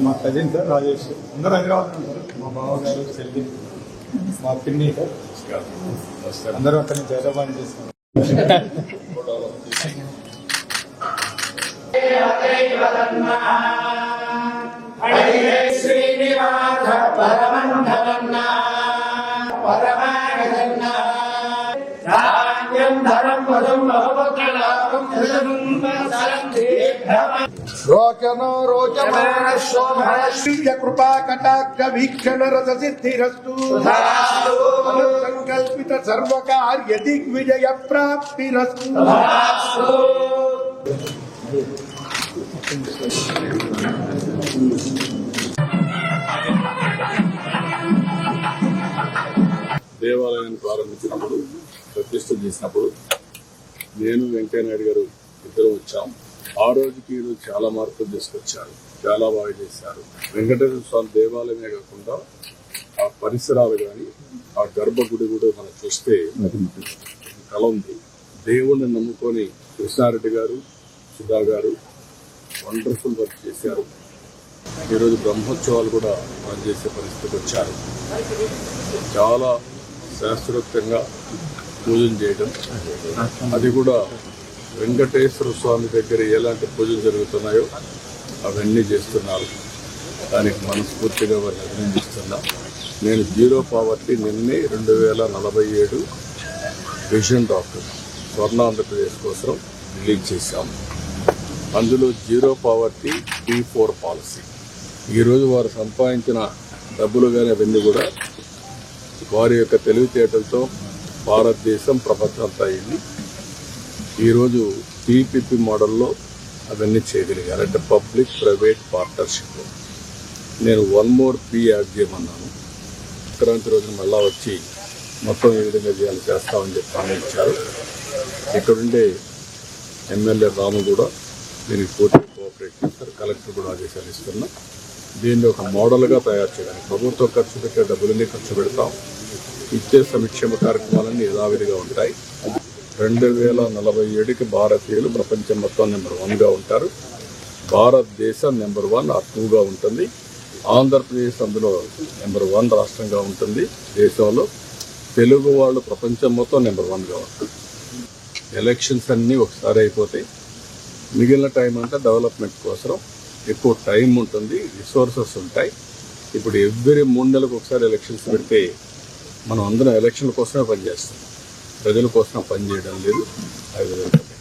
మా cousin sir Rajesh అందరూ హైదరాబాద్ ఉంటారు. మా బావగారు చెల్లి మా పిన్ని సార్ అందరూ అక్కడి నుంచి హైదరాబాద్ చేస్తున్నారు. रोचनो रोचमान शोभनश्रीय कृपा कटाक्ष वीक्षण रस सिद्धिरस्तु संकल्पित सर्व कार्य दिग्विजय प्राप्तिरस्तु। దేవాలయాన్ని ప్రారంభించినప్పుడు ప్రతిష్ఠ చేసినప్పుడు నేను వెంకయ్య నాయుడు గారు ఇద్దరు వచ్చాం. ఆ రోజుకి ఈరోజు చాలా మార్పులు తీసుకొచ్చారు, చాలా బాగా చేశారు. వెంకటేశ్వర స్వామి దేవాలయమే కాకుండా ఆ పరిసరాలు కానీ ఆ గర్భగుడి కూడా మనం చూస్తే కళ ఉంది. దేవుణ్ణి నమ్ముకొని కృష్ణారెడ్డి గారు, సుధా గారు వండర్ఫుల్ వర్క్ చేశారు. ఈరోజు బ్రహ్మోత్సవాలు కూడా పనిచేసే పరిస్థితికి వచ్చారు. చాలా శాస్త్రోక్తంగా పూజలు చేయడం, అది కూడా వెంకటేశ్వర స్వామి దగ్గర ఎలాంటి పూజలు జరుగుతున్నాయో అవన్నీ చేస్తున్నారు. దానికి మనస్ఫూర్తిగా వారిని అభినందిస్తున్నా. నేను జీరో పావర్టీ నిన్నే 2047 విజన్ డాక్టర్ స్వర్ణ ఆంధ్రప్రదేశ్ కోసం రిలీజ్ చేశాము. అందులో జీరో పావర్టీ P4 పాలసీ. ఈరోజు వారు సంపాదించిన డబ్బులు కానీ అవన్నీ కూడా వారి యొక్క తెలివితేటలతో భారతదేశం ప్రపంచం అంతా అయింది. ఈరోజు PPP మోడల్లో అవన్నీ చేయగలిగారు, అంటే పబ్లిక్ ప్రైవేట్ పార్ట్నర్షిప్. నేను 1 more P యాడ్ చేయమన్నాను. సంక్రాంతి రోజున మళ్ళా వచ్చి మొత్తం ఏ విధంగా చేయాలి చేస్తామని చెప్పి ఆలోచించారు. ఇక్కడుండే ఎమ్మెల్యే రాము కూడా దీనికి పూర్తిగా కోఆపరేట్ చేస్తారు. కలెక్టర్ కూడా ఆదేశాలు ఇస్తున్నా. దీన్ని ఒక మోడల్గా తయారు చేయడానికి ప్రభుత్వం ఖర్చు పెట్టే డబ్బులన్నీ ఖర్చు పెడతాం. ఇచ్చే సంక్షేమ కార్యక్రమాలన్నీ యథావిధిగా ఉంటాయి. 2047కి భారతీయులు ప్రపంచం మొత్తం నెంబర్ 1గా ఉంటారు. భారతదేశం నెంబర్ 1 or 2గా ఉంటుంది. ఆంధ్రప్రదేశ్ అందులో నెంబర్ 1 రాష్ట్రంగా ఉంటుంది. దేశంలో తెలుగు వాళ్ళు ప్రపంచం మొత్తం నెంబర్ 1గా ఉంటుంది. ఎలక్షన్స్ అన్నీ ఒకసారి అయిపోతాయి. మిగిలిన టైం అంతా డెవలప్మెంట్ కోసం ఎక్కువ టైం ఉంటుంది, రిసోర్సెస్ ఉంటాయి. ఇప్పుడు ఎవ్రీ 3 నెలలకు ఒకసారి ఎలక్షన్స్ పెడితే మనం అందరం ఎలక్షన్ల కోసమే పనిచేస్తాం, ప్రజల కోసం పనిచేయడం లేదు.